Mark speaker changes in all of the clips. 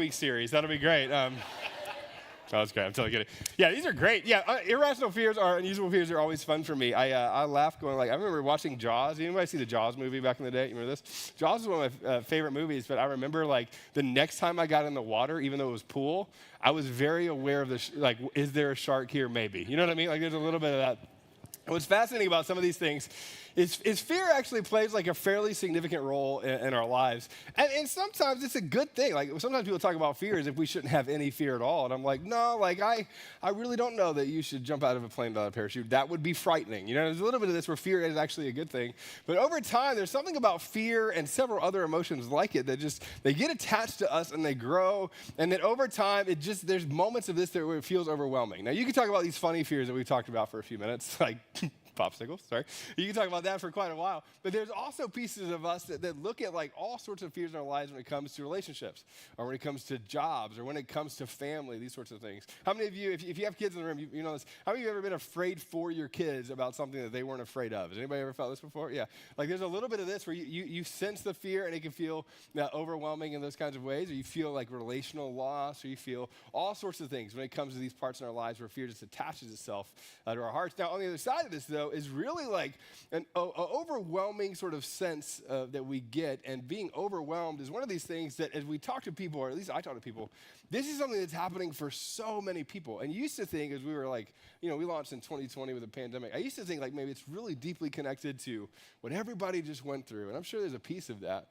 Speaker 1: week's series. That'll be great. Oh, that's great. I'm totally kidding. Yeah, these are great. Yeah, irrational fears or unusual fears are always fun for me. I laugh going like, I remember watching Jaws. Anybody see the Jaws movie back in the day? You remember this? Jaws is one of my favorite movies, but I remember like the next time I got in the water, even though it was pool, I was very aware of the, is there a shark here? Maybe. You know what I mean? Like there's a little bit of that. And what's fascinating about some of these things is fear actually plays like a fairly significant role in our lives. And sometimes it's a good thing. Like sometimes people talk about fear as if we shouldn't have any fear at all. And I'm like, no, like I really don't know that you should jump out of a plane without a parachute. That would be frightening. You know, there's a little bit of this where fear is actually a good thing. But over time, there's something about fear and several other emotions like it that just, they get attached to us and they grow. And then over time, there's moments of this where it feels overwhelming. Now, you can talk about these funny fears that we've talked about for a few minutes, like popsicles, sorry. You can talk about that for quite a while. But there's also pieces of us that look at like all sorts of fears in our lives when it comes to relationships, or when it comes to jobs, or when it comes to family, these sorts of things. How many of you, if you have kids in the room, you know this, how many of you have ever been afraid for your kids about something that they weren't afraid of? Has anybody ever felt this before? Yeah. Like there's a little bit of this where you sense the fear and it can feel overwhelming in those kinds of ways, or you feel like relational loss, or you feel all sorts of things when it comes to these parts in our lives where fear just attaches itself to our hearts. Now, on the other side of this, though, is really like an overwhelming sort of sense that we get, and being overwhelmed is one of these things that as we talk to people, or at least I talk to people, this is something that's happening for so many people. And you used to think, as we were like, you know, we launched in 2020 with the pandemic, I used to think like maybe it's really deeply connected to what everybody just went through, and I'm sure there's a piece of that.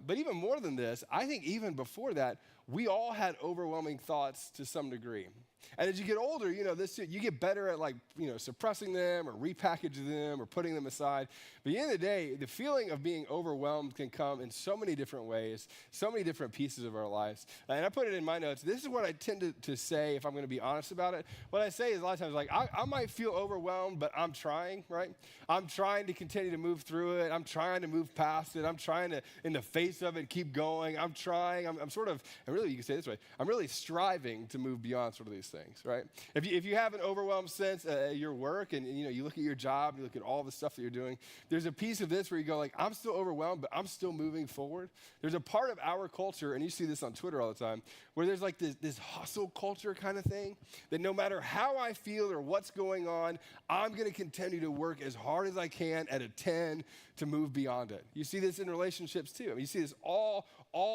Speaker 1: But even more than this, I think even before that, we all had overwhelming thoughts to some degree. And as you get older, you know, you get better at like, you know, suppressing them or repackaging them or putting them aside. But at the end of the day, the feeling of being overwhelmed can come in so many different ways, so many different pieces of our lives. And I put it in my notes. This is what I tend to say if I'm going to be honest about it. What I say is a lot of times like, I might feel overwhelmed, but I'm trying, right? I'm trying to continue to move through it. I'm trying to move past it. I'm trying to, in the face of it, keep going. I'm trying. I'm sort of, and really you can say it this way, I'm really striving to move beyond sort of these things, right? If you have an overwhelmed sense at your work and you know, you look at your job, you look at all the stuff that you're doing, there's a piece of this where you go like, I'm still overwhelmed, but I'm still moving forward. There's a part of our culture, and you see this on Twitter all the time, where there's like this hustle culture kind of thing, that no matter how I feel or what's going on, I'm going to continue to work as hard as I can at a 10 to move beyond it. You see this in relationships too. I mean, you see this all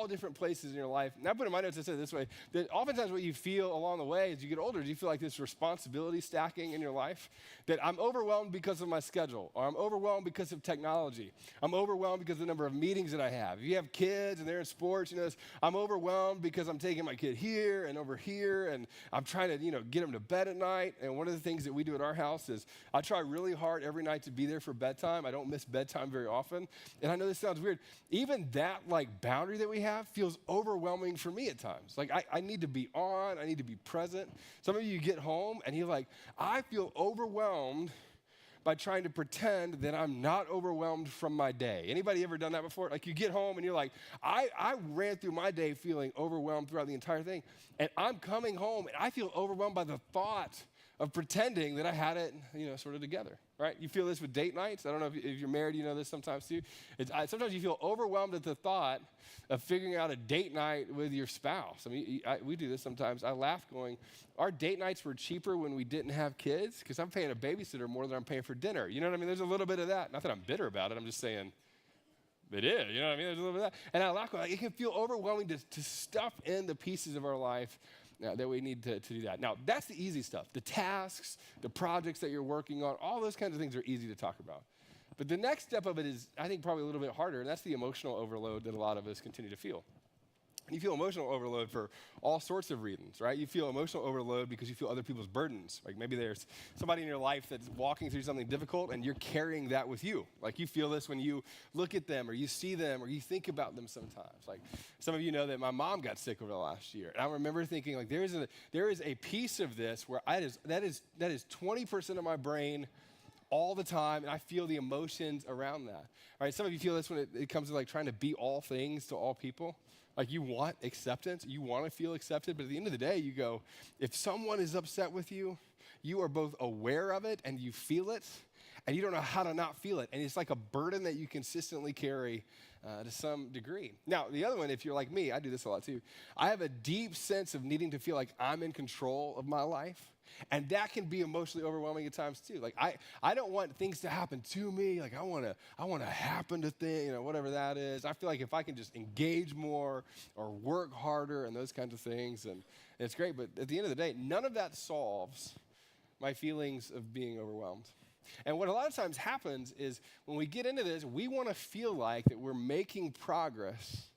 Speaker 1: different places in your life. And I put in my notes, I said it this way, that oftentimes what you feel along the way as you get older, do you feel like this responsibility stacking in your life? That I'm overwhelmed because of my schedule, or I'm overwhelmed because of technology. I'm overwhelmed because of the number of meetings that I have. If you have kids and they're in sports, you know, I'm overwhelmed because I'm taking my kid here and over here, and I'm trying to, you know, get them to bed at night. And one of the things that we do at our house is I try really hard every night to be there for bedtime. I don't miss bedtime very often. And I know this sounds weird. Even that like boundary that we have feels overwhelming for me at times. Like I need to be on, I need to be present. Some of you get home and you're like, I feel overwhelmed by trying to pretend that I'm not overwhelmed from my day. Anybody ever done that before? Like you get home and you're like, I ran through my day feeling overwhelmed throughout the entire thing, and I'm coming home and I feel overwhelmed by the thought of pretending that I had it, you know, sort of together, right? You feel this with date nights. I don't know if you're married, you know this sometimes too. Sometimes you feel overwhelmed at the thought of figuring out a date night with your spouse. I mean, we do this sometimes. I laugh going, our date nights were cheaper when we didn't have kids because I'm paying a babysitter more than I'm paying for dinner. You know what I mean? There's a little bit of that. Not that I'm bitter about it. I'm just saying it is. You know what I mean? There's a little bit of that. And I laugh going, it can feel overwhelming to stuff in the pieces of our life that we need to do that. Now, that's the easy stuff. The tasks, the projects that you're working on, all those kinds of things are easy to talk about. But the next step of it is, I think, probably a little bit harder, and that's the emotional overload that a lot of us continue to feel. You feel emotional overload for all sorts of reasons, right? You feel emotional overload because you feel other people's burdens. Like maybe there's somebody in your life that's walking through something difficult and you're carrying that with you. Like you feel this when you look at them or you see them or you think about them sometimes. Like some of you know that my mom got sick over the last year. And I remember thinking like there is a piece of this where that is 20% of my brain all the time, and I feel the emotions around that. All right, some of you feel this when it comes to like trying to be all things to all people. Like you want acceptance, you want to feel accepted, but at the end of the day, you go, if someone is upset with you, you are both aware of it and you feel it, and you don't know how to not feel it. And it's like a burden that you consistently carry to some degree. Now, the other one, if you're like me, I do this a lot too. I have a deep sense of needing to feel like I'm in control of my life. And that can be emotionally overwhelming at times too. Like I don't want things to happen to me. Like I want to happen to things, whatever that is. I feel like if I can just engage more or work harder and those kinds of things, and it's great. But at the end of the day, none of that solves my feelings of being overwhelmed. And what a lot of times happens is when we get into this, we want to feel like that we're making progress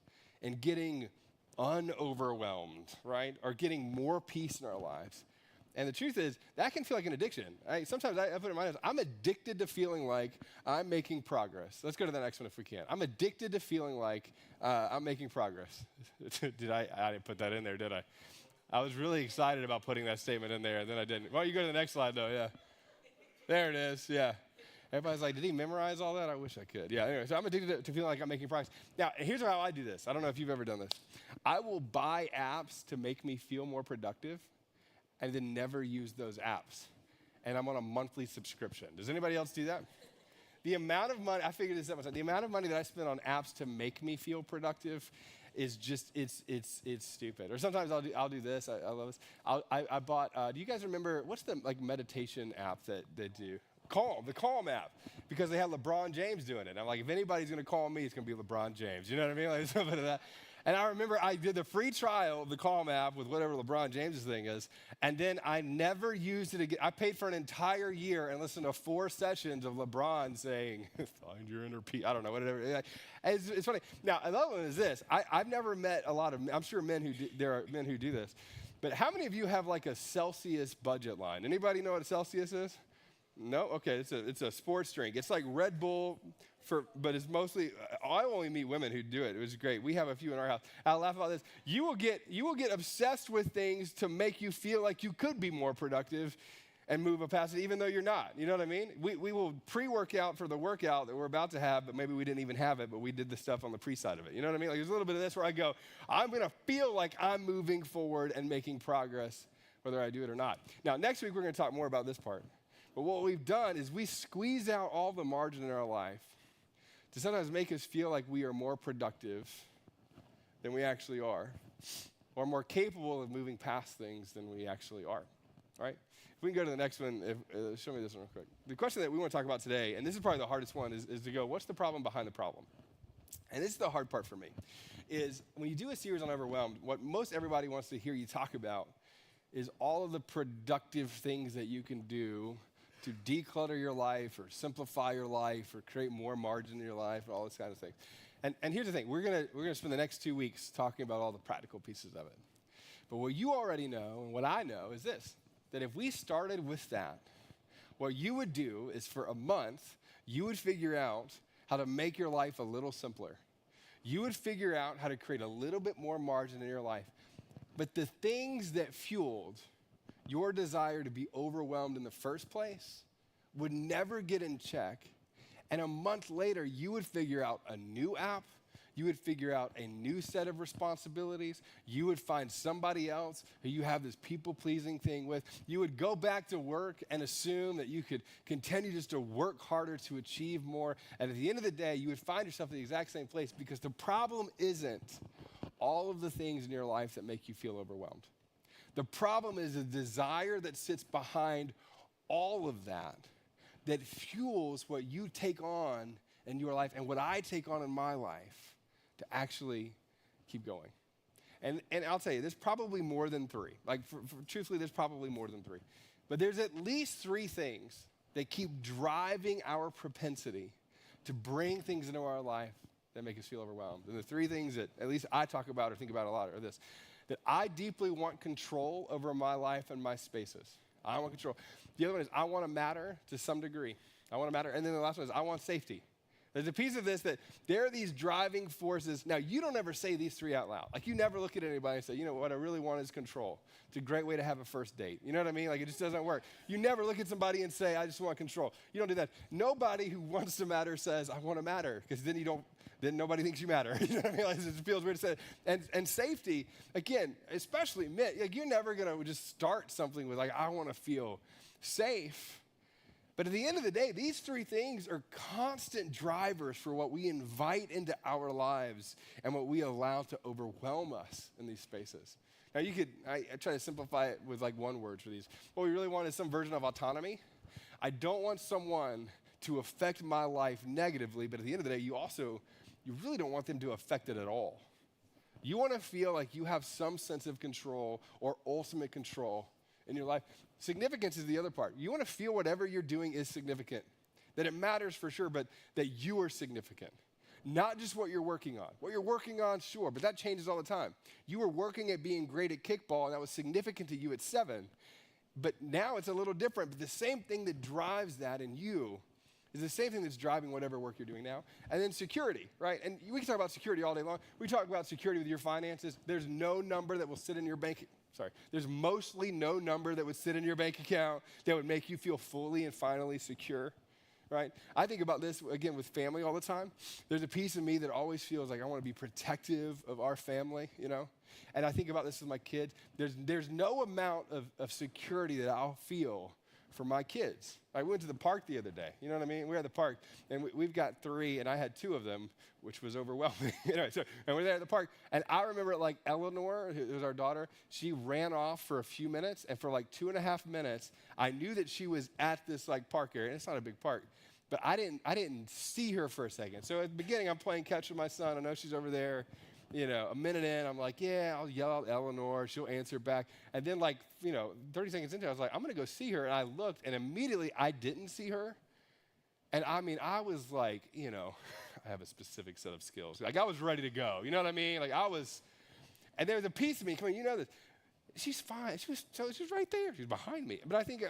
Speaker 1: and getting unoverwhelmed, right? Or getting more peace in our lives. And the truth is, that can feel like an addiction. Right? Sometimes I put it in my mind, I'm addicted to feeling like I'm making progress. Let's go to the next one if we can. I'm addicted to feeling like I'm making progress. I didn't put that in there, did I? I was really excited about putting that statement in there, and then I didn't. Well, you go to the next slide, though, yeah. There it is, yeah. Everybody's like, did he memorize all that? I wish I could. Yeah, anyway, so I'm addicted to feeling like I'm making progress. Now, here's how I do this. I don't know if you've ever done this. I will buy apps to make me feel more productive and then never use those apps. And I'm on a monthly subscription. Does anybody else do that? The amount of money, I figured this out myself, the amount of money that I spend on apps to make me feel productive is just, it's stupid. Or sometimes I'll do this, I love this. I bought, do you guys remember, what's the meditation app that they do? Calm, the Calm app, because they have LeBron James doing it. I'm like, if anybody's gonna call me, it's gonna be LeBron James. You know what I mean? Like something like that. And I remember I did the free trial of the Calm app with whatever LeBron James' thing is, and then I never used it again. I paid for an entire year and listened to 4 sessions of LeBron saying, find your inner peace. I don't know, whatever. It's funny. Now, another one is this. I've never met a lot of, I'm sure there are men who do this, but how many of you have like a Celsius budget line? Anybody know what a Celsius is? No? Okay, it's a sports drink. It's like Red Bull, but it's mostly, I only meet women who do it. It was great. We have a few in our house. I'll laugh about this. You will get obsessed with things to make you feel like you could be more productive and move past it, even though you're not. You know what I mean? We will pre-workout for the workout that we're about to have, but maybe we didn't even have it, but we did the stuff on the pre-side of it. You know what I mean? Like there's a little bit of this where I go, I'm going to feel like I'm moving forward and making progress, whether I do it or not. Now, next week, we're going to talk more about this part. But what we've done is we squeeze out all the margin in our life to sometimes make us feel like we are more productive than we actually are, or more capable of moving past things than we actually are, right? If we can go to the next one, show me this one real quick. The question that we want to talk about today, and this is probably the hardest one, is to go, what's the problem behind the problem? And this is the hard part for me, is when you do a series on overwhelmed, what most everybody wants to hear you talk about is all of the productive things that you can do to declutter your life or simplify your life or create more margin in your life and all this kind of thing. And here's the thing, we're gonna spend the next 2 weeks talking about all the practical pieces of it. But what you already know and what I know is this, that if we started with that, what you would do is for a month, you would figure out how to make your life a little simpler. You would figure out how to create a little bit more margin in your life. But the things that fueled your desire to be overwhelmed in the first place would never get in check. And a month later, you would figure out a new app. You would figure out a new set of responsibilities. You would find somebody else who you have this people-pleasing thing with. You would go back to work and assume that you could continue just to work harder to achieve more. And at the end of the day, you would find yourself in the exact same place because the problem isn't all of the things in your life that make you feel overwhelmed. The problem is a desire that sits behind all of that fuels what you take on in your life and what I take on in my life to actually keep going. And I'll tell you, there's probably more than 3. Like, truthfully, there's probably more than 3. But there's at least 3 things that keep driving our propensity to bring things into our life that make us feel overwhelmed. And the 3 things that at least I talk about or think about a lot are this. That I deeply want control over my life and my spaces. I want control. The other one is I want to matter to some degree. I want to matter. And then the last one is I want safety. There's a piece of this that there are these driving forces. Now, you don't ever say these 3 out loud. Like, you never look at anybody and say, you know, what I really want is control. It's a great way to have a first date. You know what I mean? Like, it just doesn't work. You never look at somebody and say, I just want control. You don't do that. Nobody who wants to matter says, I want to matter, because then nobody thinks you matter. You know what I mean? Like, it feels weird to say it. And safety, again, especially men, like, you're never going to just start something with, like, I want to feel safe. But at the end of the day, these three things are constant drivers for what we invite into our lives and what we allow to overwhelm us in these spaces. Now I try to simplify it with like one word for these. What we really want is some version of autonomy. I don't want someone to affect my life negatively, but at the end of the day, you really don't want them to affect it at all. You want to feel like you have some sense of control or ultimate control in your life. Significance is the other part. You want to feel whatever you're doing is significant, that it matters for sure, but that you are significant. Not just what you're working on. What you're working on, sure, but that changes all the time. You were working at being great at kickball, and that was significant to you at 7. But now it's a little different. But the same thing that drives that in you is the same thing that's driving whatever work you're doing now. And then security, right? And we can talk about security all day long. We talk about security with your finances. There's no number that will sit in your there's mostly no number that would sit in your bank account that would make you feel fully and finally secure, right? I think about this, again, with family all the time. There's a piece of me that always feels like I want to be protective of our family, you know? And I think about this with my kids. There's no amount of security that I'll feel for my kids. I went to the park the other day. You know what I mean? We were at the park, and we've got 3, and I had 2 of them, which was overwhelming. And we're there at the park, and I remember like Eleanor, who was our daughter, she ran off for a few minutes, and for like 2.5 minutes, I knew that she was at this like park area, and it's not a big park, but I didn't see her for a second. So at the beginning, I'm playing catch with my son. I know she's over there. You know, a minute in, I'm like, yeah, I'll yell out Eleanor. She'll answer back. And then 30 seconds into it, I was like, I'm going to go see her. And I looked, and immediately I didn't see her. And I mean, I was like, I have a specific set of skills. Like, I was ready to go. You know what I mean? Like, and there was a piece of me, come on, you know this. She's fine. She was right there. She was behind me. But I think,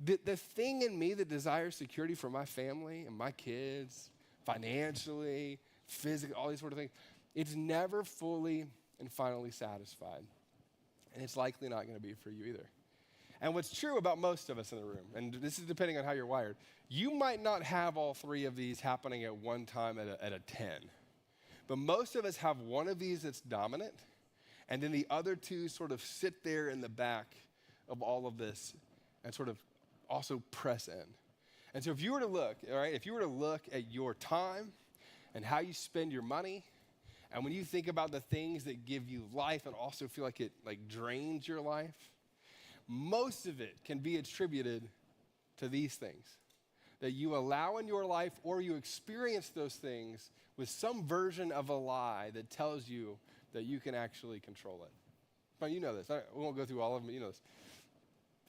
Speaker 1: the thing in me that desires security for my family and my kids, financially, physically, all these sort of things, it's never fully and finally satisfied. And it's likely not going to be for you either. And what's true about most of us in the room, and this is depending on how you're wired, you might not have all 3 of these happening at one time at a 10. But most of us have one of these that's dominant, and then the other 2 sort of sit there in the back of all of this and sort of also press in. And so if you were to look, all right, if you were to look at your time and how you spend your money, and when you think about the things that give you life and also feel like it drains your life, most of it can be attributed to these things that you allow in your life, or you experience those things with some version of a lie that tells you that you can actually control it. But you know this. I won't go through all of them, but you know this.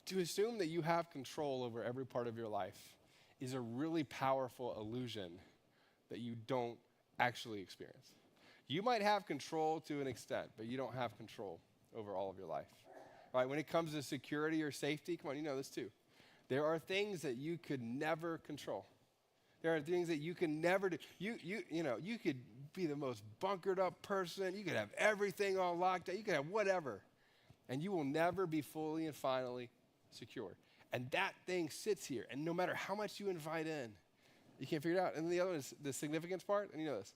Speaker 1: To assume that you have control over every part of your life is a really powerful illusion that you don't actually experience. You might have control to an extent, but you don't have control over all of your life. Right? When it comes to security or safety, come on, you know this too. There are things that you could never control. There are things that you can never do. You could be the most bunkered up person. You could have everything on lockdown. You could have whatever. And you will never be fully and finally secure. And that thing sits here. And no matter how much you invite in, you can't figure it out. And the other one is the significance part. And you know this.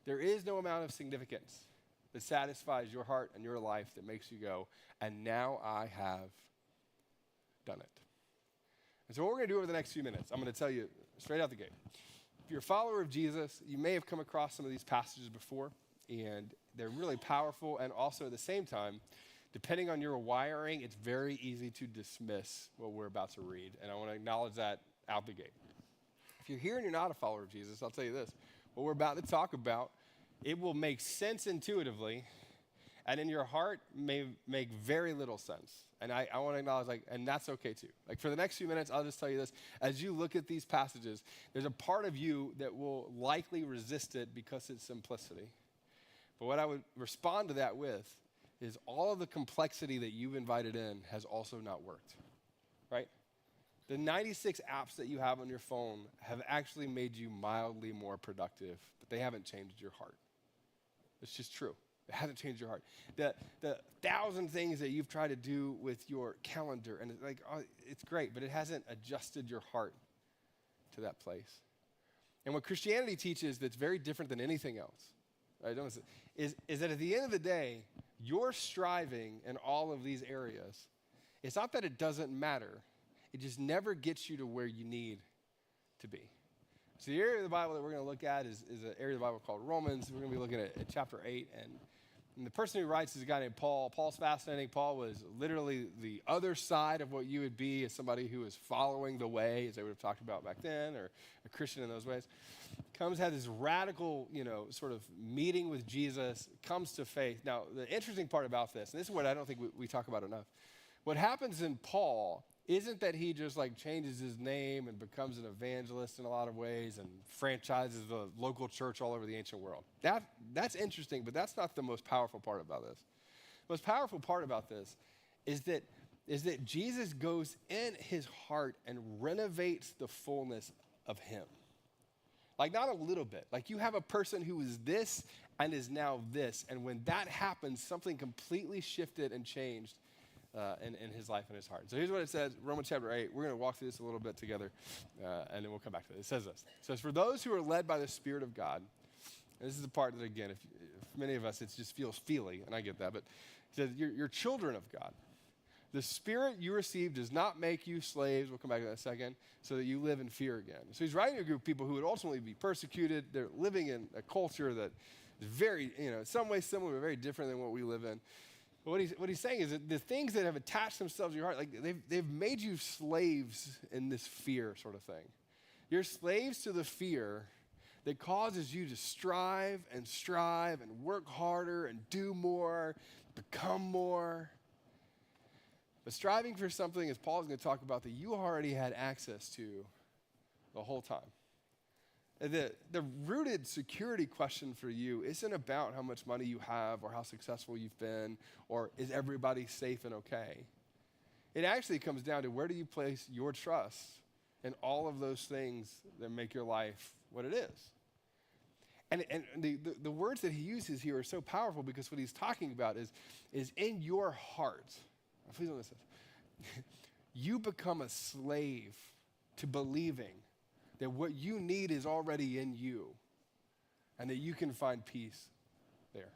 Speaker 1: There is no amount of significance that satisfies your heart and your life that makes you go, and now I have done it. And so what we're going to do over the next few minutes, I'm going to tell you straight out the gate. If you're a follower of Jesus, you may have come across some of these passages before, and they're really powerful, and also at the same time, depending on your wiring, it's very easy to dismiss what we're about to read, and I want to acknowledge that out the gate. If you're here and you're not a follower of Jesus, I'll tell you this. What we're about to talk about, it will make sense intuitively, and in your heart may make very little sense. And I want to acknowledge, and that's okay too. For the next few minutes, I'll just tell you this. As you look at these passages, there's a part of you that will likely resist it because it's simplicity. But what I would respond to that with is all of the complexity that you've invited in has also not worked, right? The 96 apps that you have on your phone have actually made you mildly more productive, but they haven't changed your heart. It's just true. It hasn't changed your heart. The 1,000 things that you've tried to do with your calendar, and it's great, but it hasn't adjusted your heart to that place. And what Christianity teaches that's very different than anything else, right, is that at the end of the day, your striving in all of these areas, it's not that it doesn't matter. It just never gets you to where you need to be. So the area of the Bible that we're going to look at is an area of the Bible called Romans. We're going to be looking at chapter 8. And the person who writes is a guy named Paul. Paul's fascinating. Paul was literally the other side of what you would be as somebody who was following the way, as they would have talked about back then, or a Christian in those ways. Comes, had this radical, sort of meeting with Jesus, comes to faith. Now, the interesting part about this, and this is what I don't think we talk about enough, what happens in Paul isn't that he just like changes his name and becomes an evangelist in a lot of ways and franchises the local church all over the ancient world. That's interesting, but that's not the most powerful part about this. The most powerful part about this is that Jesus goes in his heart and renovates the fullness of him. Like not a little bit. Like you have a person who is this and is now this. And when that happens, something completely shifted and changed in his life and his heart. So here's what it says, Romans chapter 8. We're going to walk through this a little bit together, and then we'll come back to it. It says this. It says, for those who are led by the Spirit of God, and this is the part that, again, if many of us, it just feels feely, and I get that, but it says, you're children of God. The Spirit you received does not make you slaves. We'll come back to that in a second, so that you live in fear again. So he's writing to a group of people who would ultimately be persecuted. They're living in a culture that is very, in some ways similar, but very different than what we live in. But what he's saying is that the things that have attached themselves to your heart, like they've made you slaves in this fear sort of thing. You're slaves to the fear that causes you to strive and work harder and do more, become more. But striving for something, as Paul's going to talk about, that you already had access to the whole time. The rooted security question for you isn't about how much money you have or how successful you've been or is everybody safe and okay. It actually comes down to where do you place your trust in all of those things that make your life what it is. And the words that he uses here are so powerful because what he's talking about is in your heart. Please don't listen. You become a slave to believing that what you need is already in you and that you can find peace there.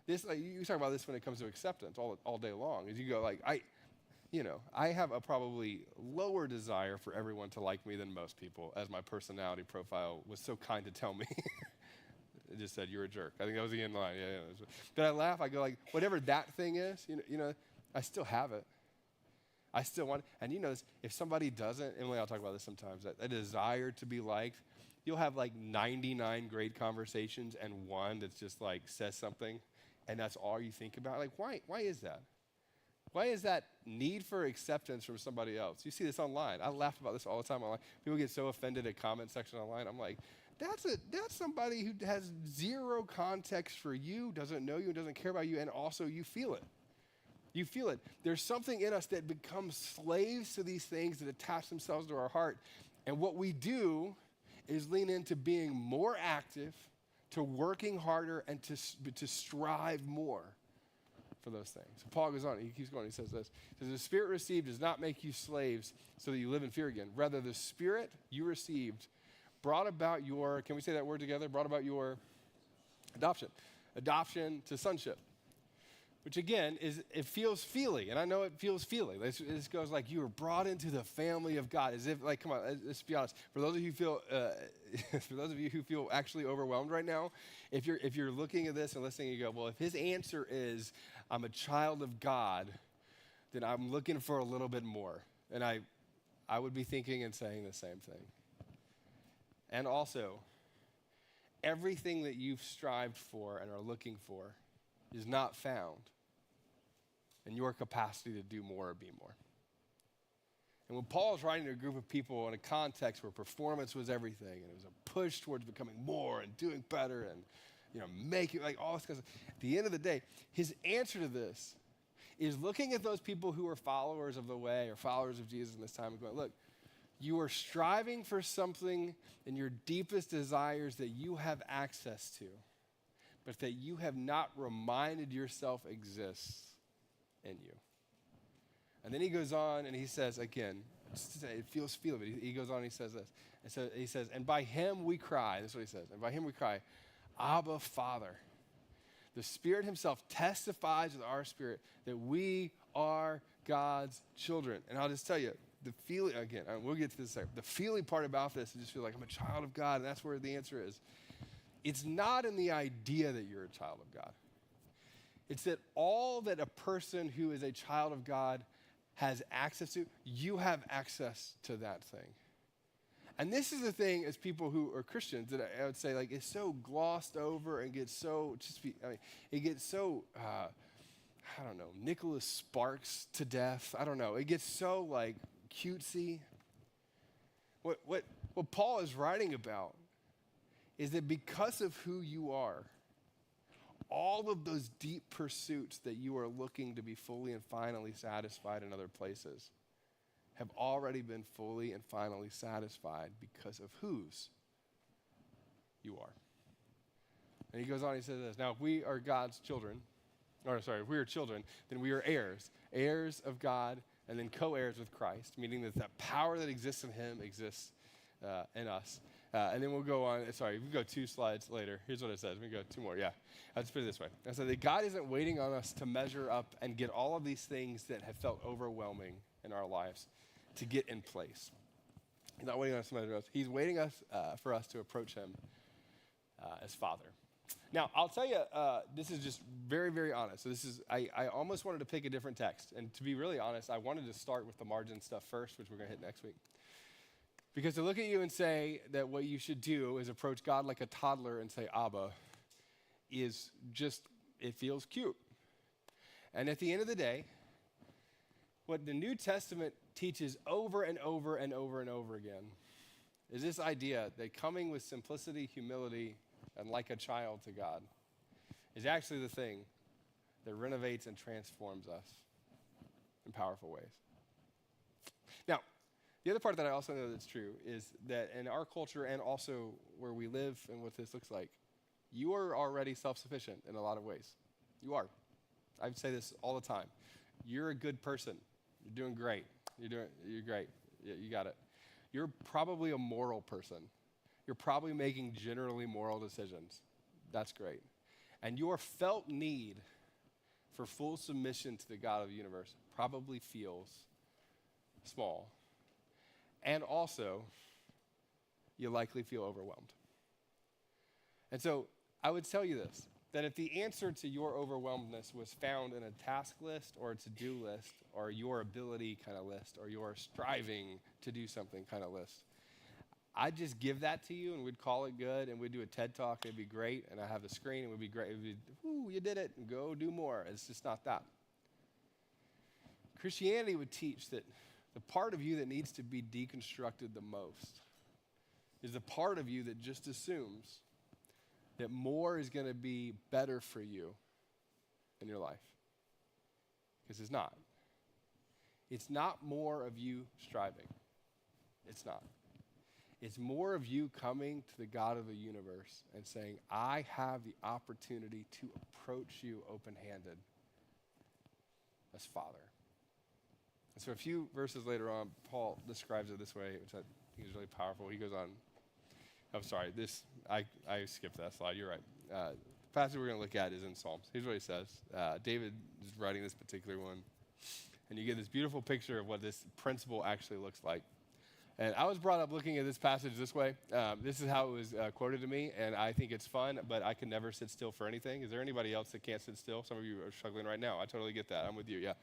Speaker 1: This, you talk about this when it comes to acceptance all day long. As you go, like, I have a probably lower desire for everyone to like me than most people, as my personality profile was so kind to tell me. It just said, you're a jerk. I think that was the end line. Yeah. But I laugh. I go, like, whatever that thing is, I still have it. I still want it. And this, if somebody doesn't, Emily, I'll talk about this sometimes, that a desire to be liked, you'll have like 99 great conversations and one that's just like says something, and that's all you think about. Like, why is that? Why is that need for acceptance from somebody else? You see this online. I laugh about this all the time online. People get so offended at comment section online. I'm like, that's somebody who has zero context for you, doesn't know you, doesn't care about you, and also you feel it. You feel it. There's something in us that becomes slaves to these things that attach themselves to our heart. And what we do is lean into being more active, to working harder, and to strive more for those things. So Paul goes on. He keeps going. He says this. He says, the Spirit received does not make you slaves so that you live in fear again. Rather, the Spirit you received brought about your, can we say that word together? Brought about your adoption. Adoption to sonship. Which again, it feels feely, and I know it feels feely. This goes like you were brought into the family of God, as if, like, come on, let's be honest. For those of you who feel actually overwhelmed right now, if you're looking at this and listening, you go, well, if his answer is I'm a child of God, then I'm looking for a little bit more, and I would be thinking and saying the same thing. And also, everything that you've strived for and are looking for is not found in your capacity to do more or be more. And when Paul's writing to a group of people in a context where performance was everything, and it was a push towards becoming more and doing better and making like all this kind of stuff, at the end of the day, his answer to this is looking at those people who are followers of the way or followers of Jesus in this time and going, look, you are striving for something in your deepest desires that you have access to, but that you have not reminded yourself exists in you. And then he goes on and he says, again, it feels feeling, but he goes on and he says this. And so he says, and by him we cry. That's what he says. And by him we cry, Abba, Father. The Spirit himself testifies with our spirit that we are God's children. And I'll just tell you, the feeling, again, we'll get to this later. The feeling part about this is just feel like I'm a child of God, and that's where the answer is. It's not in the idea that you're a child of God. It's that all that a person who is a child of God has access to, you have access to that thing. And this is the thing as people who are Christians that I would say like is so glossed over and gets so, it gets so, I don't know, Nicholas Sparks to death. I don't know. It gets so like cutesy. What Paul is writing about is that because of who you are, all of those deep pursuits that you are looking to be fully and finally satisfied in other places have already been fully and finally satisfied because of whose you are. And he goes on, he says this, now if we are God's children, if we are children, then we are heirs, heirs of God, and then co-heirs with Christ, meaning that the power that exists in him exists in us. And then we'll go on, we can go 2 slides later. Here's what it says. We can go 2 more, yeah. Let's put it this way. I said that God isn't waiting on us to measure up and get all of these things that have felt overwhelming in our lives to get in place. He's not waiting on us to measure us. He's waiting for us to approach him as Father. Now, I'll tell you, this is just very, very honest. So I almost wanted to pick a different text. And to be really honest, I wanted to start with the margin stuff first, which we're going to hit next week. Because to look at you and say that what you should do is approach God like a toddler and say, Abba, is just, it feels cute. And at the end of the day, what the New Testament teaches over and over and over and over again is this idea that coming with simplicity, humility, and like a child to God is actually the thing that renovates and transforms us in powerful ways. Now, the other part that I also know that's true is that in our culture and also where we live and what this looks like, you are already self-sufficient in a lot of ways. You are. I would say this all the time. You're a good person. You're doing great. You're great. Yeah, you got it. You're probably a moral person. You're probably making generally moral decisions. That's great. And your felt need for full submission to the God of the universe probably feels small. And also, you likely feel overwhelmed. And so I would tell you this, that if the answer to your overwhelmedness was found in a task list or a to-do list or your ability kind of list or your striving to do something kind of list, I'd just give that to you and we'd call it good and we'd do a TED Talk and it'd be great and I have the screen and it would be great. It'd be, ooh, you did it, and go do more. It's just not that. Christianity would teach that the part of you that needs to be deconstructed the most is the part of you that just assumes that more is going to be better for you in your life. Because it's not. It's not more of you striving. It's not. It's more of you coming to the God of the universe and saying, I have the opportunity to approach you open-handed as Father. And so a few verses later on, Paul describes it this way, which I think is really powerful. He goes on, I skipped that slide, you're right. The passage we're going to look at is in Psalms. Here's what he says. David is writing this particular one, and you get this beautiful picture of what this principle actually looks like. And I was brought up looking at this passage this way. This is how it was quoted to me, and I think it's fun, but I can never sit still for anything. Is there anybody else that can't sit still? Some of you are struggling right now. I totally get that. I'm with you, yeah.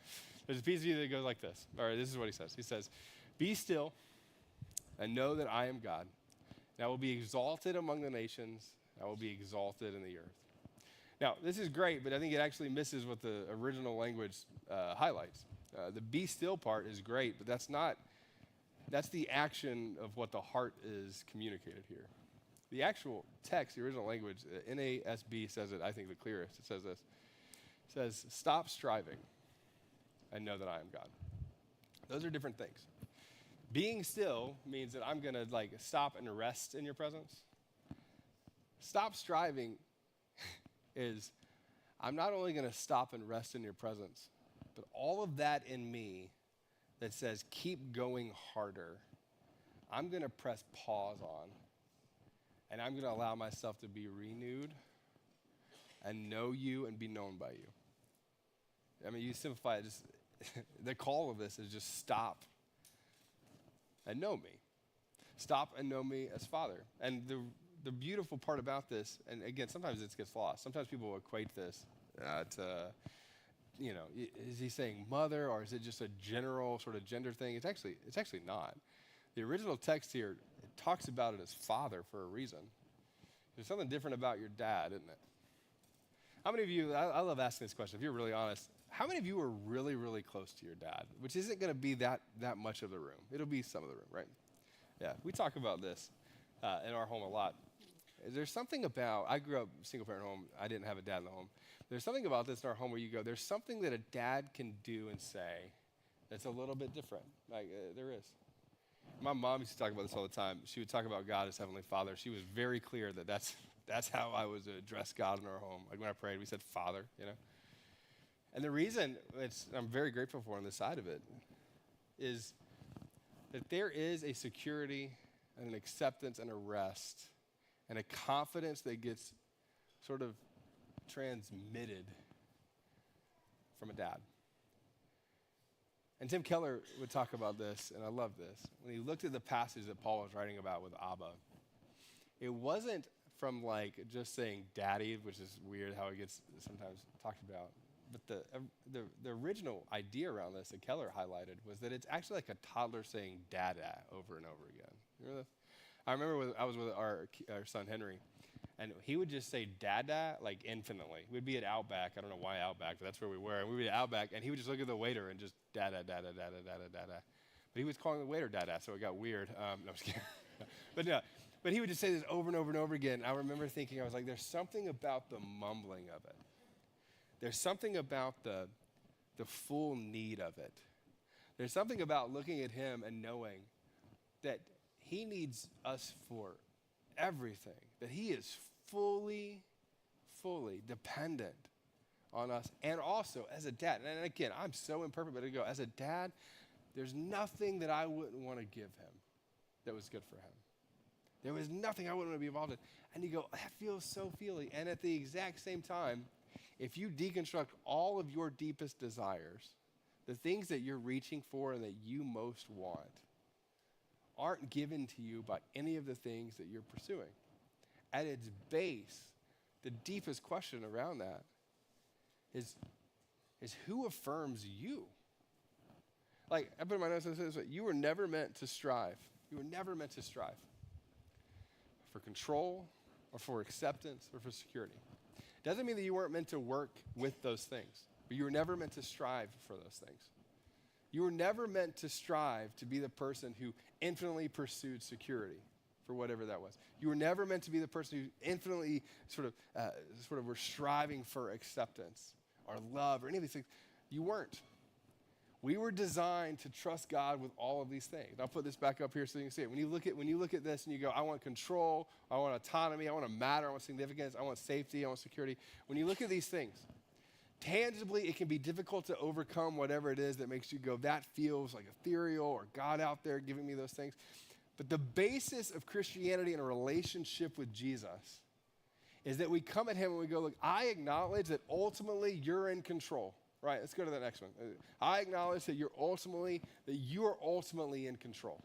Speaker 1: There's a piece of you that goes like this. All right, this is what he says. He says, be still and know that I am God. And I will be exalted among the nations. I will be exalted in the earth. Now, this is great, but I think it actually misses what the original language highlights. The be still part is great, but that's the action of what the heart is communicated here. The actual text, the original language, NASB says it, I think, the clearest. It says this. It says, stop striving and know that I am God. Those are different things. Being still means that I'm going to stop and rest in your presence. Stop striving is I'm not only going to stop and rest in your presence, but all of that in me that says keep going harder, I'm going to press pause on, and I'm going to allow myself to be renewed and know you and be known by you. I mean, you simplify it, just the call of this is just stop and know me. Stop and know me as Father. And the beautiful part about this, and again, sometimes it gets lost. Sometimes people equate this to, is he saying mother, or is it just a general sort of gender thing? It's actually not. The original text here, it talks about it as father for a reason. There's something different about your dad, isn't it? How many of you, I love asking this question, if you're really honest, how many of you are really, really close to your dad? Which isn't going to be that much of the room. It'll be some of the room, right? Yeah, we talk about this in our home a lot. There's something about, I grew up single-parent home. I didn't have a dad in the home. There's something about this in our home where you go, there's something that a dad can do and say that's a little bit different. There is. My mom used to talk about this all the time. She would talk about God as Heavenly Father. She was very clear that that's how I was to address God in our home. Like when I prayed, we said Father, And the reason I'm very grateful for on this side of it is that there is a security and an acceptance and a rest and a confidence that gets sort of transmitted from a dad. And Tim Keller would talk about this, and I love this. When he looked at the passage that Paul was writing about with Abba, it wasn't from just saying daddy, which is weird how it gets sometimes talked about. But the original idea around this that Keller highlighted was that it's actually like a toddler saying dada over and over again. You remember this? I remember I was with our son Henry, and he would just say dada infinitely. We'd be at Outback. I don't know why Outback, but that's where we were. And we'd be at Outback, and he would just look at the waiter and just dada, dada, dada, dada, dada. But he was calling the waiter dada, so it got weird. No, I'm just kidding. But he would just say this over and over and over again. I remember thinking, I was like, there's something about the mumbling of it. There's something about the full need of it. There's something about looking at him and knowing that he needs us for everything, that he is fully dependent on us. And also, as a dad, and again, I'm so imperfect, but I go, as a dad, there's nothing that I wouldn't want to give him that was good for him. There was nothing I wouldn't want to be involved in. And you go, that feels so feely. And at the exact same time, if you deconstruct all of your deepest desires, the things that you're reaching for and that you most want aren't given to you by any of the things that you're pursuing. At its base, the deepest question around that is who affirms you? I put in my notes, you were never meant to strive. You were never meant to strive for control or for acceptance or for security. Doesn't mean that you weren't meant to work with those things, but you were never meant to strive for those things. You were never meant to strive to be the person who infinitely pursued security for whatever that was. You were never meant to be the person who infinitely sort of were striving for acceptance or love or any of these things. You weren't. We were designed to trust God with all of these things. I'll put this back up here so you can see it. When you look at this and you go, I want control, I want autonomy, I want to matter, I want significance, I want safety, I want security. When you look at these things, tangibly, it can be difficult to overcome whatever it is that makes you go, that feels like ethereal or God out there giving me those things. But the basis of Christianity and a relationship with Jesus is that we come at him and we go, look, I acknowledge that ultimately you're in control. Right, let's go to the next one. I acknowledge that you are ultimately in control.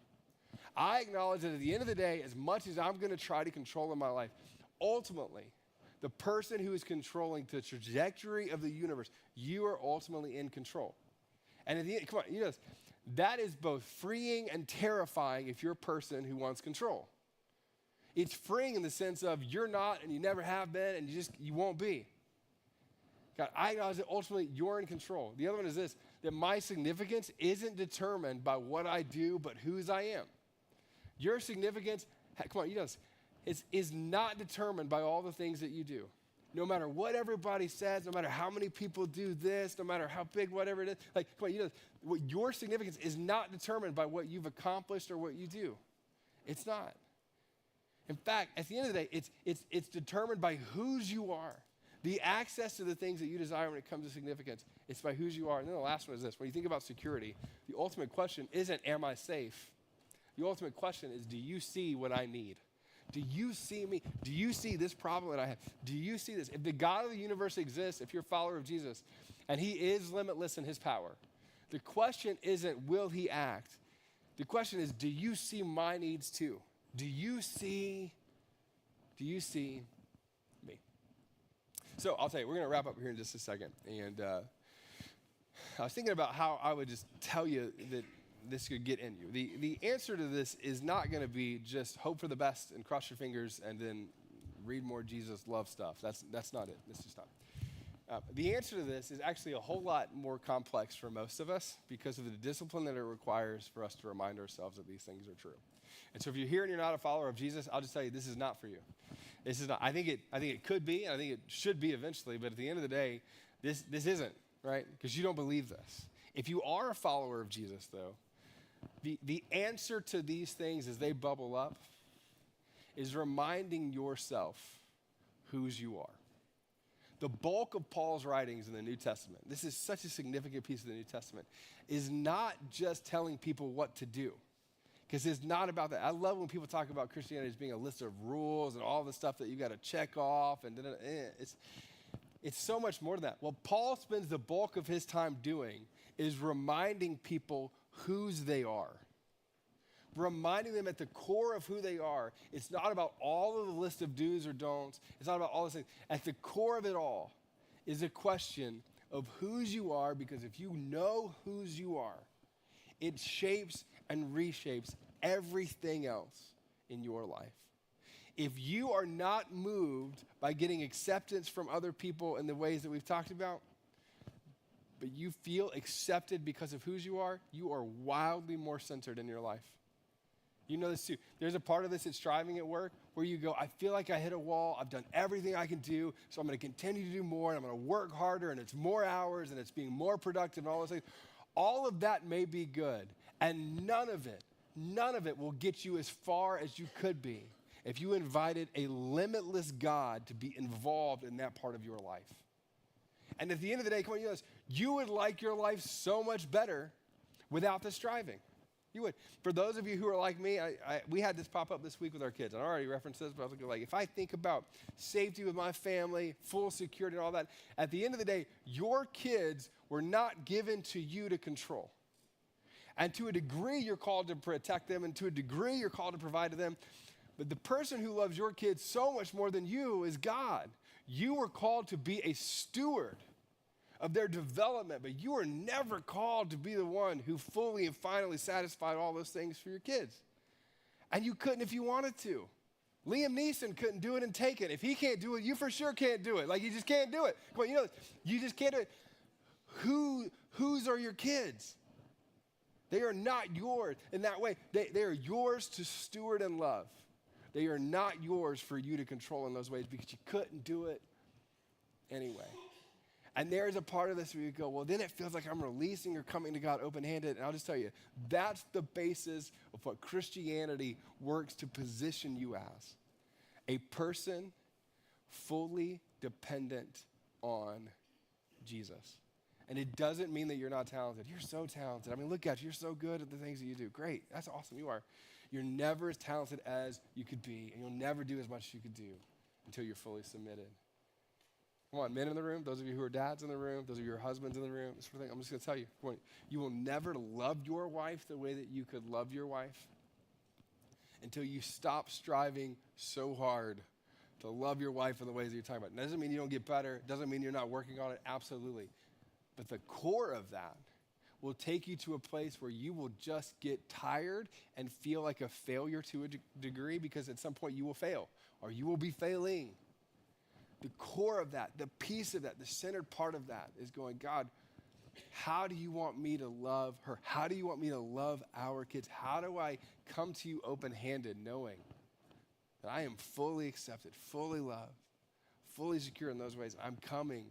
Speaker 1: I acknowledge that at the end of the day, as much as I'm going to try to control in my life, ultimately, the person who is controlling the trajectory of the universe, you are ultimately in control. And at the end, come on, that is both freeing and terrifying if you're a person who wants control. It's freeing in the sense of you're not and you never have been and you won't be. God, I acknowledge that ultimately you're in control. The other one is this, that my significance isn't determined by what I do, but whose I am. Your significance, come on, is not determined by all the things that you do. No matter what everybody says, no matter how many people do this, no matter how big, whatever it is, come on, your significance is not determined by what you've accomplished or what you do. It's not. In fact, at the end of the day, it's determined by whose you are. The access to the things that you desire when it comes to significance, it's by whose you are. And then the last one is this. When you think about security, the ultimate question isn't, am I safe? The ultimate question is, do you see what I need? Do you see me? Do you see this problem that I have? Do you see this? If the God of the universe exists, if you're a follower of Jesus, and he is limitless in his power, the question isn't, will he act? The question is, do you see my needs too? Do you see me? So I'll tell you, we're going to wrap up here in just a second. And I was thinking about how I would just tell you that this could get in you. The answer to this is not going to be just hope for the best and cross your fingers and then read more Jesus love stuff. That's not it. That's just not. The answer to this is actually a whole lot more complex for most of us because of the discipline that it requires for us to remind ourselves that these things are true. And so if you're here and you're not a follower of Jesus, I'll just tell you this is not for you. This is not. I think it could be, and I think it should be eventually, but at the end of the day, this isn't, right? Because you don't believe this. If you are a follower of Jesus, though, the answer to these things as they bubble up is reminding yourself whose you are. The bulk of Paul's writings in the New Testament, this is such a significant piece of the New Testament, is not just telling people what to do. Because it's not about that. I love when people talk about Christianity as being a list of rules and all the stuff that you got to check off. And it's so much more than that. What Paul spends the bulk of his time doing is reminding people whose they are. Reminding them at the core of who they are. It's not about all of the list of do's or don'ts. It's not about all those things. At the core of it all is a question of whose you are, because if you know whose you are, it shapes and reshapes everything else in your life. If you are not moved by getting acceptance from other people in the ways that we've talked about, but you feel accepted because of whose you are wildly more centered in your life. You know this too. There's a part of this at striving at work where you go, I feel like I hit a wall. I've done everything I can do, so I'm going to continue to do more, and I'm going to work harder, and it's more hours, and it's being more productive, and all those things. All of that may be good, and none of it will get you as far as you could be if you invited a limitless God to be involved in that part of your life. And at the end of the day, come on, you would like your life so much better without the striving. You would. For those of you who are like me, we had this pop up this week with our kids. I already referenced this, but I was like, if I think about safety with my family, full security and all that, at the end of the day, your kids were not given to you to control. And to a degree, you're called to protect them, and to a degree, you're called to provide to them. But the person who loves your kids so much more than you is God. You were called to be a steward of their development, but you were never called to be the one who fully and finally satisfied all those things for your kids. And you couldn't if you wanted to. Liam Neeson couldn't do it and take it. If he can't do it, you for sure can't do it. Like, you just can't do it. Come on, you just can't do it. Whose are your kids? They are not yours in that way. They are yours to steward and love. They are not yours for you to control in those ways because you couldn't do it anyway. And there's a part of this where you go, well, then it feels like I'm releasing or coming to God open-handed. And I'll just tell you, that's the basis of what Christianity works to position you as. A person fully dependent on Jesus. And it doesn't mean that you're not talented. You're so talented. I mean, look at you. You're so good at the things that you do. Great. That's awesome. You are. You're never as talented as you could be, and you'll never do as much as you could do until you're fully submitted. Come on, men in the room, those of you who are dads in the room, those of you who are husbands in the room, this sort of thing. I'm just going to tell you, you will never love your wife the way that you could love your wife until you stop striving so hard to love your wife in the ways that you're talking about. It doesn't mean you don't get better. It doesn't mean you're not working on it. Absolutely. But the core of that will take you to a place where you will just get tired and feel like a failure to a degree, because at some point you will fail or you will be failing. The core of that, the piece of that, the centered part of that is going, God, how do you want me to love her? How do you want me to love our kids? How do I come to you open-handed knowing that I am fully accepted, fully loved, fully secure in those ways? I'm coming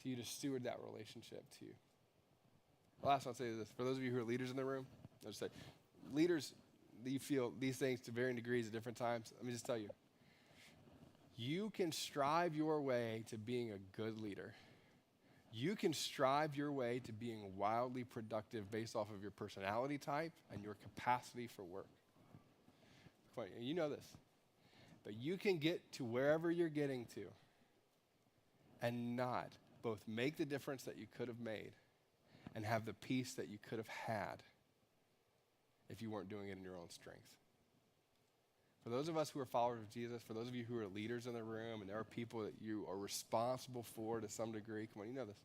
Speaker 1: to you to steward that relationship to you. The last one I'll say is this. For those of you who are leaders in the room, I'll just say, leaders, you feel these things to varying degrees at different times. Let me just tell you. You can strive your way to being a good leader. You can strive your way to being wildly productive based off of your personality type and your capacity for work. You know this. But you can get to wherever you're getting to and not both make the difference that you could have made and have the peace that you could have had if you weren't doing it in your own strength. For those of us who are followers of Jesus, for those of you who are leaders in the room, and there are people that you are responsible for to some degree, come on, you know this.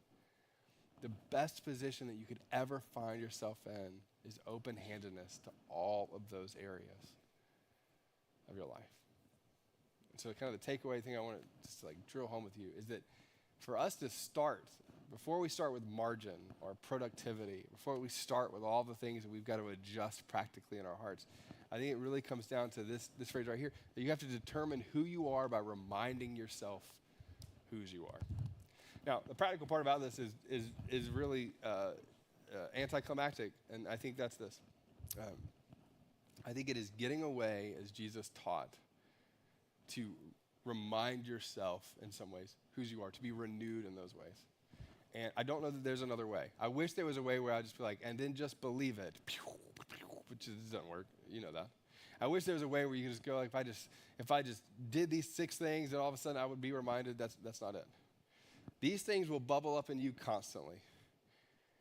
Speaker 1: The best position that you could ever find yourself in is open-handedness to all of those areas of your life. And so kind of the takeaway thing I want to just like drill home with you is that for us to start, before we start with margin or productivity, before we start with all the things that we've got to adjust practically in our hearts, I think it really comes down to this phrase right here, that you have to determine who you are by reminding yourself whose you are. Now, the practical part about this is really anticlimactic, and I think that's this. I think it is getting away, as Jesus taught, to remind yourself in some ways whose you are, to be renewed in those ways. And I don't know that there's another way. I wish there was a way where I'd just be like, and then just believe it, which doesn't work. You know that. I wish there was a way where you could just go, like, if I just did these 6 things, then all of a sudden I would be reminded. That's not it. These things will bubble up in you constantly.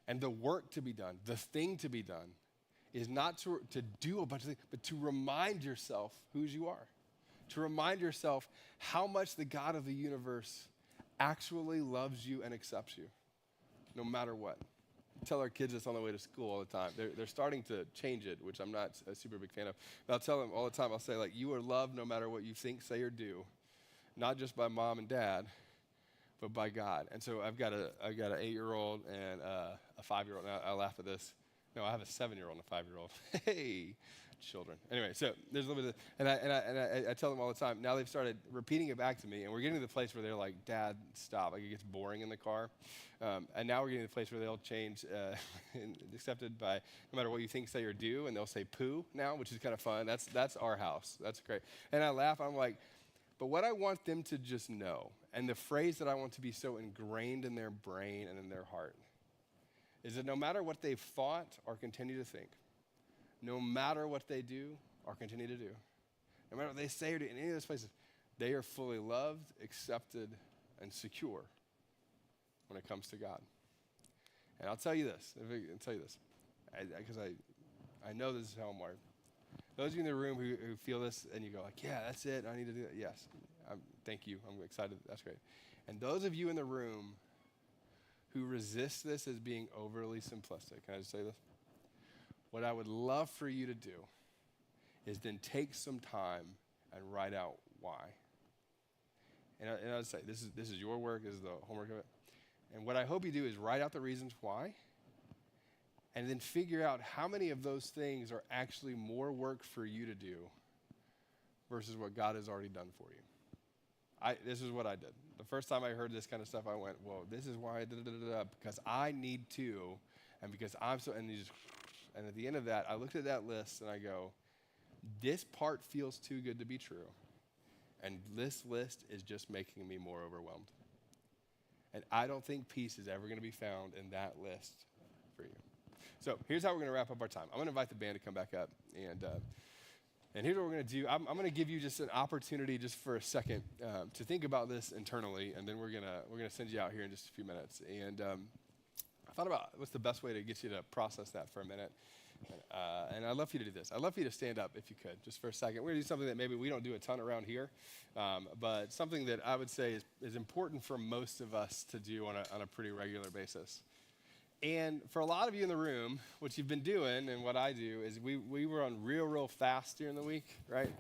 Speaker 1: And the work to be done, the thing to be done, is not to do a bunch of things, but to remind yourself whose you are. To remind yourself how much the God of the universe actually loves you and accepts you, no matter what. I tell our kids this on the way to school all the time. They're starting to change it, which I'm not a super big fan of. But I'll tell them all the time, I'll say, like, you are loved no matter what you think, say, or do, not just by mom and dad, but by God. And so I've got an 8-year-old and a 5-year-old. Now, I laugh at this. No, I have a 7-year-old and a 5-year-old. Hey, children. Anyway, so there's a little bit of, and I tell them all the time, now they've started repeating it back to me, and we're getting to the place where they're like, Dad, stop. Like, it gets boring in the car. And now we're getting to the place where they'll change, accepted by no matter what you think, say, or do, and they'll say poo now, which is kind of fun. That's our house. That's great. And I laugh. I'm like, but what I want them to just know, and the phrase that I want to be so ingrained in their brain and in their heart, is that no matter what they've thought or continue to think, no matter what they do or continue to do, no matter what they say or do in any of those places, they are fully loved, accepted, and secure when it comes to God. And I'll tell you this, because I know this is how I'm wired. Those of you in the room who feel this and you go like, yeah, that's it, I need to do that. Yes, thank you, I'm excited, that's great. And those of you in the room who resist this as being overly simplistic, can I just say this? What I would love for you to do is then take some time and write out why. And I would say, this is your work, this is the homework of it. And what I hope you do is write out the reasons why, and then figure out how many of those things are actually more work for you to do versus what God has already done for you. This is what I did. The first time I heard this kind of stuff, I went, well, this is why I did it, because I need to, and because I'm so, and at the end of that, I looked at that list and I go, this part feels too good to be true. And this list is just making me more overwhelmed. And I don't think peace is ever going to be found in that list for you. So here's how we're going to wrap up our time. I'm going to invite the band to come back up. And here's what we're going to do. I'm going to give you just an opportunity just for a second to think about this internally. And then we're going to send you out here in just a few minutes. And I thought about what's the best way to get you to process that for a minute. And I'd love for you to do this. I'd love for you to stand up if you could, just for a second. We're going to do something that maybe we don't do a ton around here, but something that I would say is important for most of us to do on a pretty regular basis. And for a lot of you in the room, what you've been doing and what I do is we were on real fast during the week, right?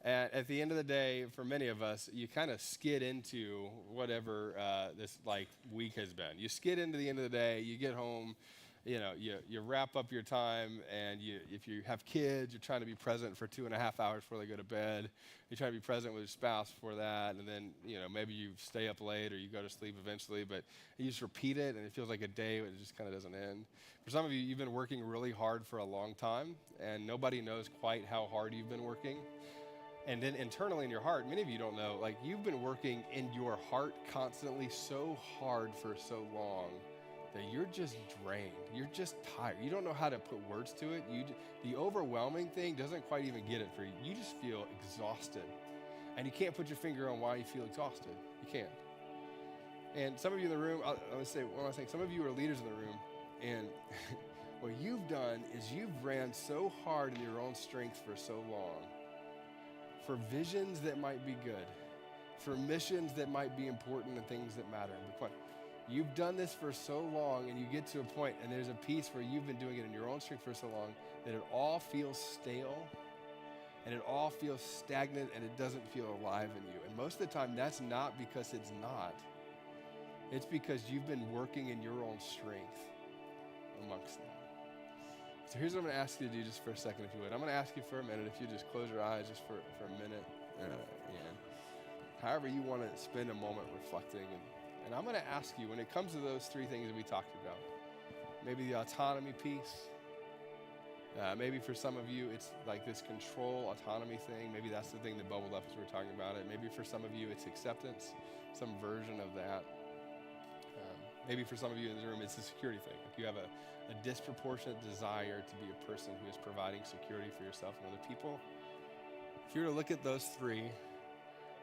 Speaker 1: And at the end of the day, for many of us, you kind of skid into whatever this week has been. You skid into the end of the day, you get home, you wrap up your time, and if you have kids, you're trying to be present for 2.5 hours before they go to bed. You're trying to be present with your spouse before that, and then maybe you stay up late or you go to sleep eventually, but you just repeat it, and it feels like a day, but it just kind of doesn't end. For some of you, you've been working really hard for a long time, and nobody knows quite how hard you've been working. And then internally in your heart, many of you don't know, you've been working in your heart constantly so hard for so long that you're just drained. You're just tired. You don't know how to put words to it. The overwhelming thing doesn't quite even get it for you. You just feel exhausted. And you can't put your finger on why you feel exhausted. You can't. And some of you in the room, I would say one last thing. Some of you are leaders in the room, and what you've done done is you've ran so hard in your own strength for so long for visions that might be good, for missions that might be important and things that matter. But you've done this for so long, and you get to a point, and there's a piece where you've been doing it in your own strength for so long that it all feels stale, and it all feels stagnant, and it doesn't feel alive in you. And most of the time, that's not because it's not. It's because you've been working in your own strength amongst that. So here's what I'm going to ask you to do just for a second, if you would. I'm going to ask you for a minute, if you just close your eyes just for a minute. And however you want to spend a moment reflecting. And I'm going to ask you, when it comes to those three things that we talked about, maybe the autonomy piece, maybe for some of you, it's like this control autonomy thing. Maybe that's the thing that bubbled up as we were talking about it. Maybe for some of you, it's acceptance, some version of that. Maybe for some of you in the room, it's a security thing. Like you have a disproportionate desire to be a person who is providing security for yourself and other people. If you were to look at those three,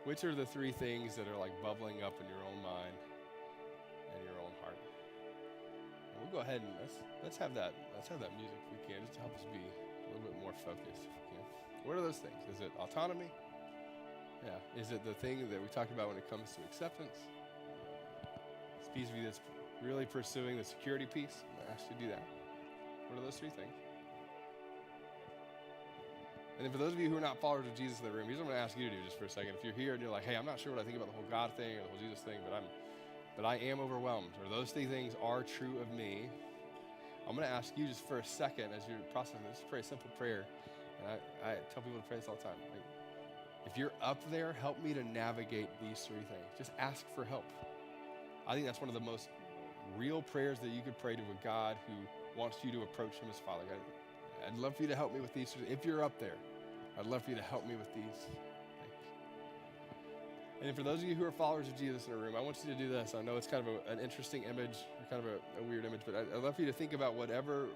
Speaker 1: which are the three things that are like bubbling up in your own mind and your own heart? And we'll go ahead and let's have that music if we can, just to help us be a little bit more focused if we can. What are those things? Is it autonomy? Yeah. Is it the thing that we talked about when it comes to acceptance? It's a piece of you that's really pursuing the security piece. I'm going to ask you to do that. What are those three things? And then for those of you who are not followers of Jesus in the room, here's what I'm going to ask you to do just for a second. If you're here and you're like, hey, I'm not sure what I think about the whole God thing or the whole Jesus thing, but I am overwhelmed, or those three things are true of me, I'm going to ask you just for a second as you're processing this, pray a simple prayer. And I tell people to pray this all the time. Like, if you're up there, help me to navigate these three things. Just ask for help. I think that's one of the most real prayers that you could pray to a God who wants you to approach him as Father. I'd love for you to help me with these. If you're up there, I'd love for you to help me with these things. And for those of you who are followers of Jesus in the room, I want you to do this. I know it's kind of an interesting image, or kind of a weird image, but I'd love for you to think about whatever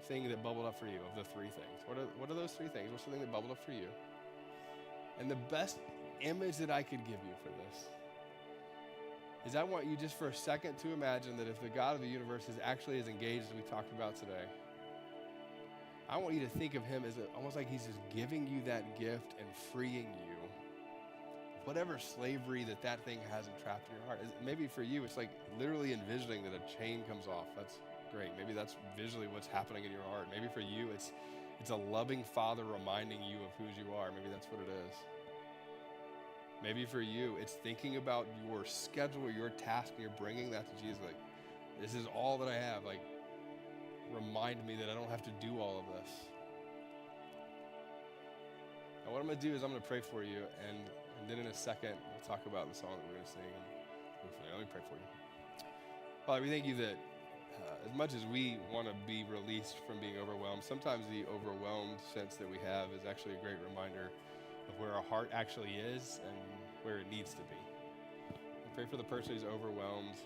Speaker 1: thing that bubbled up for you of the three things. What are those three things? What's the thing that bubbled up for you? And the best image that I could give you for this is I want you just for a second to imagine that if the God of the universe is actually as engaged as we talked about today, I want you to think of him as almost like he's just giving you that gift and freeing you of whatever slavery that thing has entrapped in your heart. Maybe for you, it's like literally envisioning that a chain comes off. That's great. Maybe that's visually what's happening in your heart. Maybe for you, it's a loving Father reminding you of whose you are. Maybe that's what it is. Maybe for you, it's thinking about your schedule, your task, and you're bringing that to Jesus. Like, this is all that I have. Like, remind me that I don't have to do all of this. And what I'm going to do is I'm going to pray for you, and then in a second, we'll talk about the song that we're going to sing. And let me pray for you. Father, we thank you that as much as we want to be released from being overwhelmed, sometimes the overwhelmed sense that we have is actually a great reminder of where our heart actually is and where it needs to be. I pray for the person who's overwhelmed,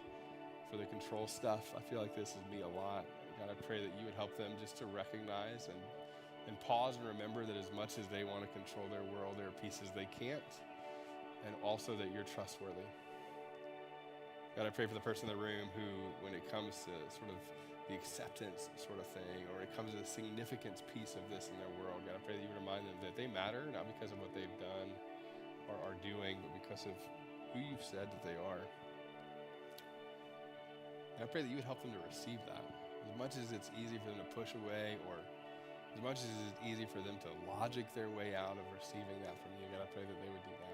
Speaker 1: for the control stuff. I feel like this is me a lot. God, I pray that you would help them just to recognize and pause and remember that as much as they want to control their world, there are pieces they can't, and also that you're trustworthy. God, I pray for the person in the room who, when it comes to sort of the acceptance sort of thing, or it comes to the significance piece of this in their world, God, I pray that you would remind them that they matter, not because of what they've done or are doing, but because of who you've said that they are. And I pray that you would help them to receive that. As much as it's easy for them to push away, or as much as it's easy for them to logic their way out of receiving that from you, God, I pray that they would do that.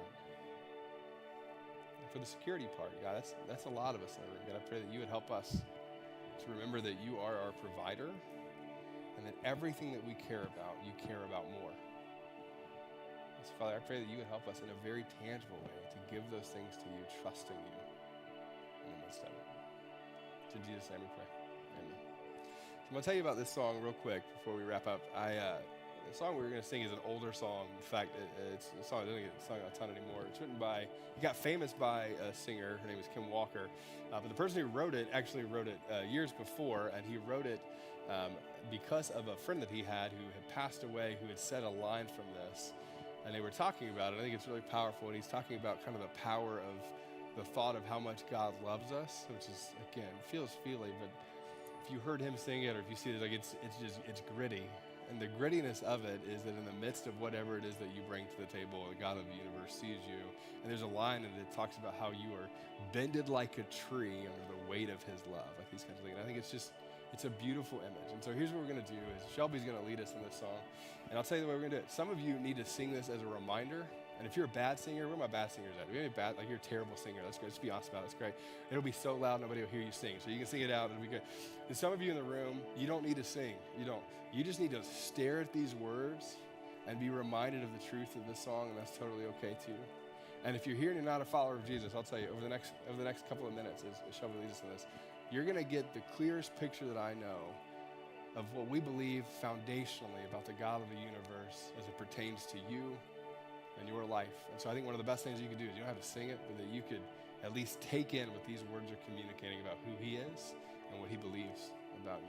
Speaker 1: And for the security part, God, that's a lot of us in the room. God, I pray that you would help us to remember that you are our provider, and that everything that we care about, you care about more. So, Father, I pray that you would help us in a very tangible way to give those things to you, trusting you in the midst of it. In Jesus' name we pray. Amen. So I'm going to tell you about this song real quick before we wrap up. The song we're going to sing is an older song. In fact, it's a song that doesn't get sung a ton anymore. It's written by, it got famous by a singer. Her name is Kim Walker. But the person who wrote it actually wrote it years before, and he wrote it because of a friend that he had who had passed away, who had said a line from this. And they were talking about it. I think it's really powerful. And he's talking about kind of the power of the thought of how much God loves us, which is, again, feels feely, but if you heard him sing it or if you see it, like it's gritty. And the grittiness of it is that in the midst of whatever it is that you bring to the table, the God of the universe sees you. And there's a line in it that talks about how you are bended like a tree under the weight of his love, like these kinds of things. And I think it's a beautiful image. And so here's what we're going to do is Shelby's going to lead us in this song. And I'll tell you the way we're going to do it. Some of you need to sing this as a reminder. And if you're a bad singer, where are my bad singers at? If you're bad, like you're a terrible singer, that's great. Just be honest about it. It's great. It'll be so loud, nobody will hear you sing. So you can sing it out. It'll be good. And some of you in the room, you don't need to sing. You don't. You just need to stare at these words and be reminded of the truth of this song, and that's totally okay too. And if you're here and you're not a follower of Jesus, I'll tell you, over the next couple of minutes, as Shelby leads us in this, you're going to get the clearest picture that I know of what we believe foundationally about the God of the universe as it pertains to you and your life. And so I think one of the best things you can do is you don't have to sing it, but that you could at least take in what these words are communicating about who he is and what he believes about you.